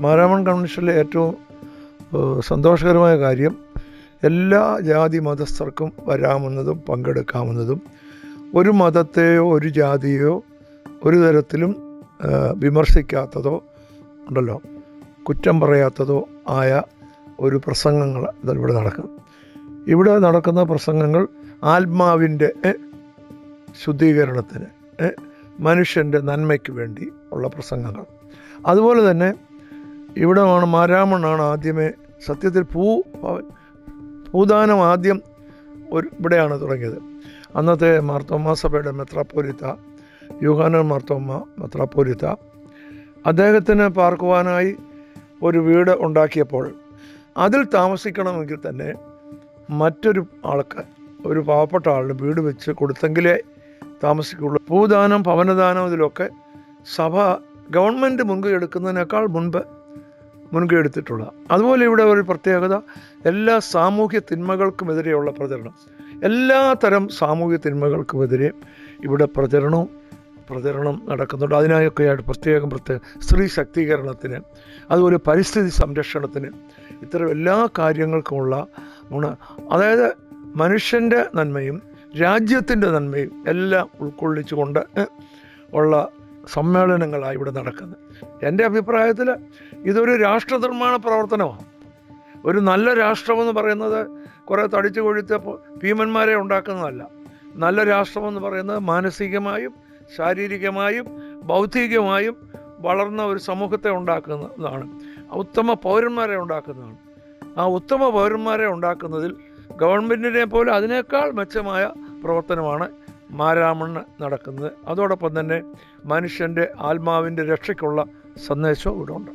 മാരാമൺ കൺവെൻഷനിലെ ഏറ്റവും സന്തോഷകരമായ കാര്യം എല്ലാ ജാതി മതസ്ഥർക്കും വരാമെന്നതും പങ്കെടുക്കാമെന്നതും ഒരു മതത്തെയോ ഒരു ജാതിയെയോ ഒരു തരത്തിലും വിമർശിക്കാത്തതോ ഉണ്ടല്ലോ, കുറ്റം പറയാത്തതോ ആയ ഒരു പ്രസംഗങ്ങൾ ഇവിടെ നടക്കും. ഇവിടെ നടക്കുന്ന പ്രസംഗങ്ങൾ ആത്മാവിൻ്റെ ശുദ്ധീകരണത്തിന്, മനുഷ്യൻ്റെ നന്മയ്ക്ക് വേണ്ടി ഉള്ള പ്രസംഗങ്ങൾ. അതുപോലെ തന്നെ ഇവിടെ മാരാമണ്ണാണ് ആദ്യമേ സത്യത്തിൽ ഭൂദാനം ആദ്യം ഇവിടെയാണ് തുടങ്ങിയത്. അന്നത്തെ മാർത്തോമാ സഭയുടെ മെത്രാപ്പോലിത്ത യോഹന്നാൻ മാർത്തോമ്മ മെത്രാപ്പോലിത്ത അദ്ദേഹത്തിന് പാർക്കുവാനായി ഒരു വീട് ഉണ്ടാക്കിയപ്പോൾ അതിൽ താമസിക്കണമെങ്കിൽ തന്നെ മറ്റൊരു ആൾക്ക്, ഒരു പാവപ്പെട്ട ആളിന് വീട് വെച്ച് കൊടുത്തെങ്കിലേ താമസിക്കുള്ളൂ. ഭൂദാനം, ഭവനദാനം ഇതിലൊക്കെ സഭ ഗവൺമെൻറ് മുൻകൈ എടുക്കുന്നതിനേക്കാൾ മുൻകൈ എടുത്തിട്ടുള്ള. അതുപോലെ ഇവിടെ ഒരു പ്രത്യേകത, എല്ലാ സാമൂഹ്യ തിന്മകൾക്കുമെതിരെയുള്ള പ്രചരണം, എല്ലാ തരം സാമൂഹ്യ തിന്മകൾക്കുമെതിരെ ഇവിടെ പ്രചരണം നടക്കുന്നുണ്ട്. അതിനായൊക്കെയായിട്ട് പ്രത്യേകം സ്ത്രീ ശാക്തീകരണത്തിന്, അതുപോലെ പരിസ്ഥിതി സംരക്ഷണത്തിന്, ഇത്തരം എല്ലാ കാര്യങ്ങൾക്കുമുള്ള അതായത് മനുഷ്യൻ്റെ നന്മയും രാജ്യത്തിൻ്റെ നന്മയും എല്ലാം ഉൾക്കൊള്ളിച്ചുകൊണ്ട് ഉള്ള സമ്മേളനങ്ങളാണ് ഇവിടെ നടക്കുന്നത്. എൻ്റെ അഭിപ്രായത്തിൽ ഇതൊരു രാഷ്ട്രനിർമ്മാണ പ്രവർത്തനമാണ്. ഒരു നല്ല രാഷ്ട്രമെന്ന് പറയുന്നത് കുറേ തടിച്ചു കൊഴുത്ത ഭീമന്മാരെ ഉണ്ടാക്കുന്നതല്ല. നല്ല രാഷ്ട്രമെന്ന് പറയുന്നത് മാനസികമായും ശാരീരികമായും ബൗദ്ധികമായും വളർന്ന ഒരു സമൂഹത്തെ ഉണ്ടാക്കുന്നതാണ്. ഉത്തമ പൗരന്മാരെ ഉണ്ടാക്കുന്നതാണ്. ആ ഉത്തമ പൗരന്മാരെ ഉണ്ടാക്കുന്നതിൽ ഗവൺമെൻറ്റിനെ പോലെ അതിനേക്കാൾ മെച്ചമായ പ്രവർത്തനമാണ് മാരാമണ്ണ് നടക്കുന്നത്. അതോടൊപ്പം തന്നെ മനുഷ്യൻ്റെ ആത്മാവിൻ്റെ രക്ഷയ്ക്കുള്ള സന്ദേശവും ഇവിടെ ഉണ്ട്.